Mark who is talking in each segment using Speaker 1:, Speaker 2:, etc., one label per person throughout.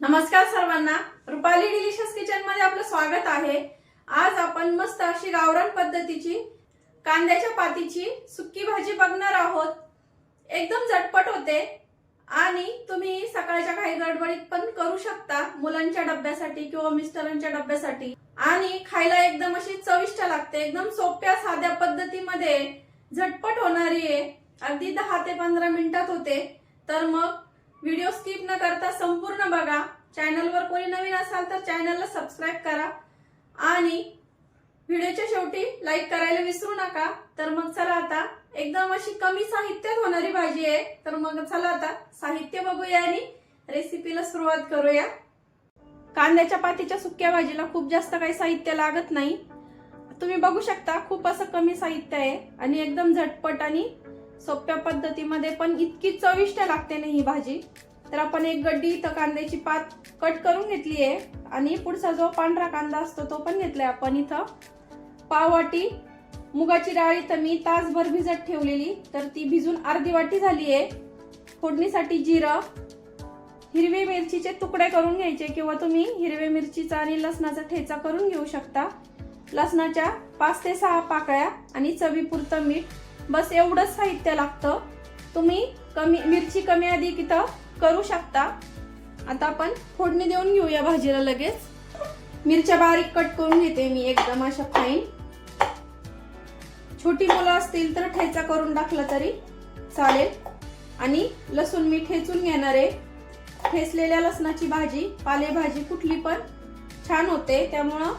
Speaker 1: नमस्कार सर्वांना, Rupali delicious kitchen मध्ये आपलं स्वागत आहे। आज आपण मस्त अशी गावरान पद्धतीची कांद्याच्या पातीची सुक्की भाजी बघणार आहोत। एकदम झटपट होते आणि तुम्ही सकाळच्या काही गडबडीत पण करू शकता, मुलांच्या डब्यासाठी किंवा मिस्टरांच्या डब्यासाठी, आणि खायला एकदम अशी चविष्ट लागते। एकदम सोप्या साध्या पद्धतीमध्ये झटपट होणारी आहे, अगदी 10 ते 15 मिनिटात होते। तर मग व्हिडिओ स्किप न करता संपूर्ण बघा। चॅनलवर कोणी नवीन असाल तर चॅनलला सबस्क्राइब करा आणि व्हिडिओच्या शेवटी लाईक करायला विसरू नका। तर मग चला, आता एकदम अशी कमी साहित्यात होणारी भाजी आहे। तर मग चला आता साहित्य बघूया आणि रेसिपीला सुरुवात करूया। कांद्याच्या पातीच्या सुक्या भाजीला खूप जास्त काही साहित्य लागत नाही, तुम्ही बघू शकता। खूप असं कमी साहित्य आहे आणि एकदम झटपट आणि सोप्या पद्धतीमध्ये पण इतकी चविष्ट लागते ना ही भाजी। तर आपण एक गड्डी इथं कांद्याची पात कट करून घेतली आहे आणि पुढचा जो पांढरा कांदा असतो तो पण घेतलाय आपण। इथं पाव वाटी मुगाची डाळ इथं मी तासभर भिजत ठेवलेली, तर ती भिजून अर्धी वाटी झाली आहे। फोडणीसाठी जिरं, हिरवी मिरचीचे तुकडे करून घ्यायचे किंवा तुम्ही हिरवी मिरचीचा आणि लसणाचा ठेचा करून घेऊ शकता। लसणाच्या 5 ते 6 पाकळ्या आणि चवीपुरतं मीठ, बस एवढंच साहित्य लागतं। तुम्ही मिरची कमी अधिक इथं करू शकता। आता आपण फोडणी देऊन घेऊया भाजीला लगेच। मिरच्या बारीक कट करून घेते मी एकदम अशा फाईन। छोटी मुलं असतील तर ठेचा करून टाकला तरी चालेल। आणि लसूण मी ठेचून घेणार आहे। ठेचलेल्या लसणाची भाजी, पालेभाजी कुठली पण छान होते, त्यामुळं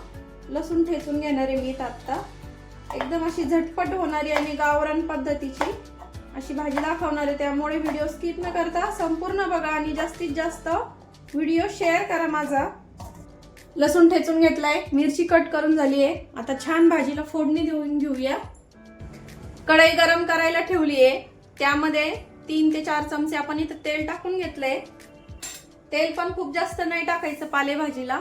Speaker 1: लसूण ठेचून घेणार आहे मी आता। एकदम अशी झटपट होणारी आणि गावरान पद्धतीची अशी भाजी दाखवणार आहे, त्यामुळे व्हिडिओ स्किप न करता संपूर्ण बघा आणि जास्तीत जास्त व्हिडिओ शेअर करा माझा। लसूण ठेचून घेतलाय, मिरची कट करून झाली आहे। आता छान भाजीला फोडणी देऊन घेऊया। कढई गरम करायला ठेवली आहे, त्यामध्ये 3 ते 4 चमचे आपण इथं तेल टाकून घेतलंय। तेल पण खूप जास्त नाही टाकायचं पालेभाजीला।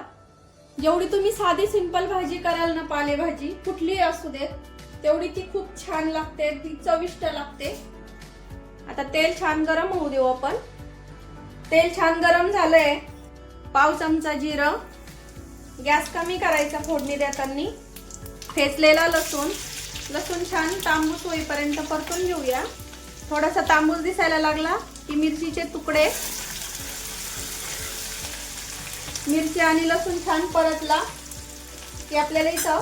Speaker 1: जेवढी तुम्ही साधी सिंपल भाजी कराल ना, पालेभाजी कुठलीही असू देत, तेवढी ती खूप छान लागते, ती चविष्ट लागते। आता तेल छान गरम होऊ देऊ आपण। तेल छान गरम झालंय, पाव चमचा जिरं, गॅस कमी करायचा फोडणी देताना। ठेचलेला लसूण छान तांबूस होईपर्यंत परतून घेऊया। थोडासा तांबूस दिसायला लागला की मिरचीचे तुकडे, मिरची आणि लसूण छान परतला की आपल्याला इथं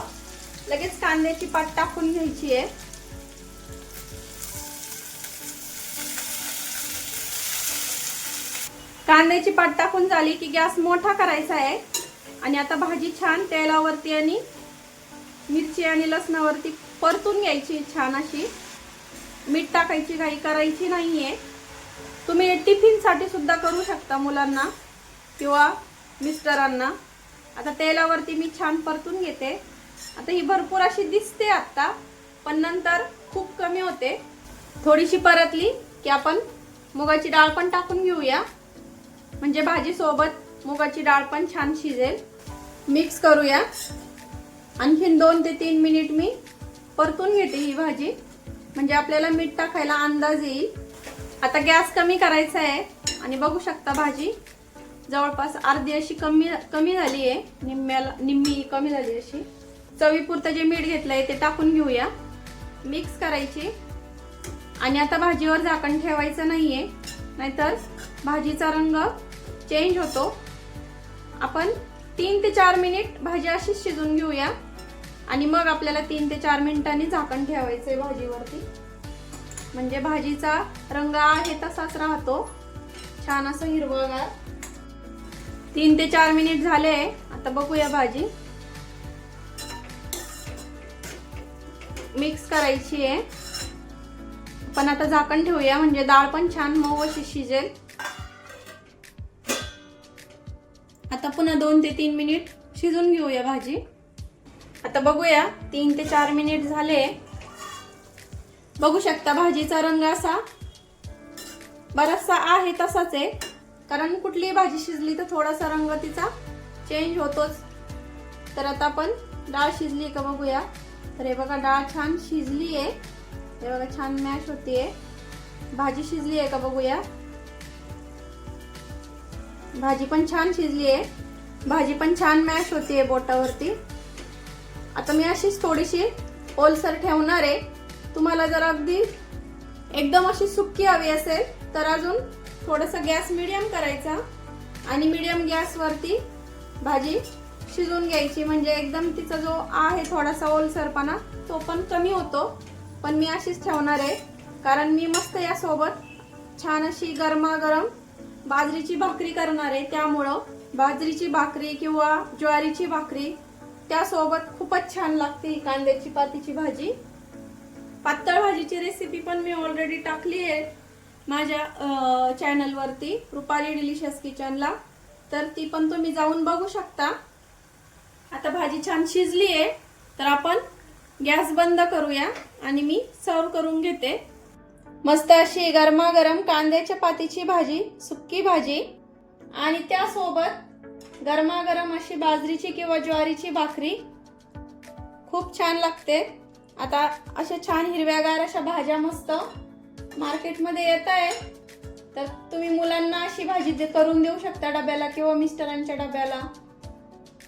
Speaker 1: लगेच कांद्याची पात टाकून घ्यायची आहे। कांद्याची पात टाकून झाली की गॅस मोठा करायचा आहे आणि आता भाजी छान तेलावरती आणि मिरची आणि लसणावरती परतून घ्यायची छान अशी। मीठ टाकायची घाई करायची नाहीये। तुम्ही टिफिन साठी सुद्धा करू शकता, मुलांना किंवा मिस्टरांना। आता तेलावरती मी छान परतून घेते। आता ही भरपूर अशी दिसते आता, पण नंतर खूप कमी होते। थोडीशी परतली की आपण मुगाची डाळ पण टाकून घेऊया, म्हणजे भाजी सोबत मुगाची डाळ पण छान शिजेल। मिक्स करूया। आणखीन 2 ते 3 मिनिट मी परतून घेते ही भाजी, म्हणजे आपल्याला मीठ टाकायला अंदाज येईल। आता गॅस कमी करायचा आहे आणि बघू शकता भाजी जवळपास अर्धी अशी कमी झाली आहे, निम्मी कमी झाली अशी। चवीपुरतं जे मीठ घेतलंय ते टाकून घेऊया, मिक्स करायची। आणि आता भाजीवर झाकण ठेवायचं नाहीये, नाहीतर भाजीचा रंग चेंज होतो। आपण 3 ते 4 मिनिट भाजी अशी शिजून घेऊया आणि मग आपल्याला 3 ते 4 मिनिटांनी झाकण ठेवायचंय भाजीवरती, म्हणजे भाजीचा रंग आहे तसाच राहतो, छान असं हिरवगार। 3 ते 4 मिनिट झाले, आता बघूया भाजी। मिक्स करायची आहे, पण आता झाकण ठेवूया, म्हणजे डाळ पण छान मऊ अशी शिजेल। आता पुन्हा 2 ते 3 मिनिट शिजून घेऊया भाजी। आता बघूया 3 ते 4 मिनिट झाले। बघू शकता भाजीचा रंग असा बराचसा आहे तसाच आहे, कारण कुठलीही भाजी शिजली तर थोडासा रंग तिचा चेंज होतोच। तर आता आपण डाळ शिजली का बघूया। तर हे बघा, डाळ छान शिजली आहे, हे बघा छान मॅश होतीये। भाजी शिजली आहे का बघूया। भाजी पण छान शिजली आहे, भाजी पण छान मॅश होतीये बोटावरती। आता मी अशीच थोडीशी ओलसर ठेवणार आहे। तुम्हाला जर अगदी एकदम अशी सुक्की हवी असेल तर अजून थोडंसं गॅस मीडियम करायचा आणि मीडियम गॅसवरती भाजी शिजवून घ्यायची, म्हणजे एकदम तिचा जो आहे थोडासा ओलसरपणा तो पण कमी होतो। पण मी अशीच ठेवणार आहे कारण मी मस्त यासोबत छान अशी गरमागरम बाजरीची भाकरी करणार आहे, त्यामुळं बाजरीची भाकरी किंवा ज्वारीची भाकरी त्यासोबत खूपच छान लागते ही कांद्याची पातीची भाजी। पातळ भाजीची रेसिपी पण मी ऑलरेडी टाकली आहे माझ्या चॅनलवरती रुपाली डिलिशियस किचनला, तर ती पण तुम्ही जाऊन बघू शकता। आता भाजी छान शिजली आहे तर आपण गॅस बंद करूया आणि मी सर्व करून घेते। मस्त अशी गरमागरम कांद्याच्या पातीची भाजी, सुक्की भाजी आणि त्यासोबत गरमागरम अशी बाजरीची किंवा ज्वारीची भाकरी खूप छान लागते। आता अशा छान हिरव्यागार अशा भाज्या मस्त मार्केटमध्ये येत आहे, तर तुम्ही मुलांना अशी भाजी करून देऊ शकता डब्याला किंवा मिस्टरांच्या डब्याला।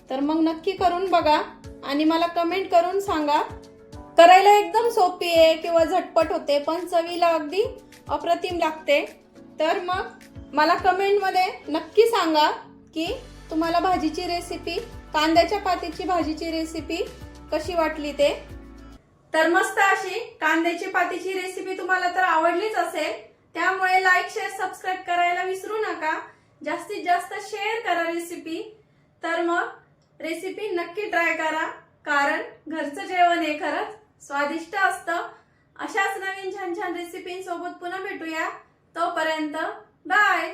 Speaker 1: तर मग नक्की करून बघा आणि मला कमेंट करून सांगा। करायला एकदम सोपी आहे किंवा झटपट होते, पण चवीला अगदी अप्रतिम लागते। तर मग मला कमेंटमध्ये नक्की सांगा की तुम्हाला भाजीची रेसिपी, कांद्याच्या पातीची भाजीची रेसिपी कशी वाटली ते। तर मस्त अशी कांद्याची पातीची रेसिपी तुम्हाला तर आवडलीच असेल, त्यामुळे लाईक, शेअर, सबस्क्राईब करायला विसरू नका। जास्तीत जास्त शेअर करा रेसिपी। तर मग रेसिपी नक्की ट्राय करा, कारण घरचं जेवण हे खरंच स्वादिष्ट असतं। अशाच नवीन छान छान रेसिपींसोबत पुन्हा भेटूया, तोपर्यंत बाय।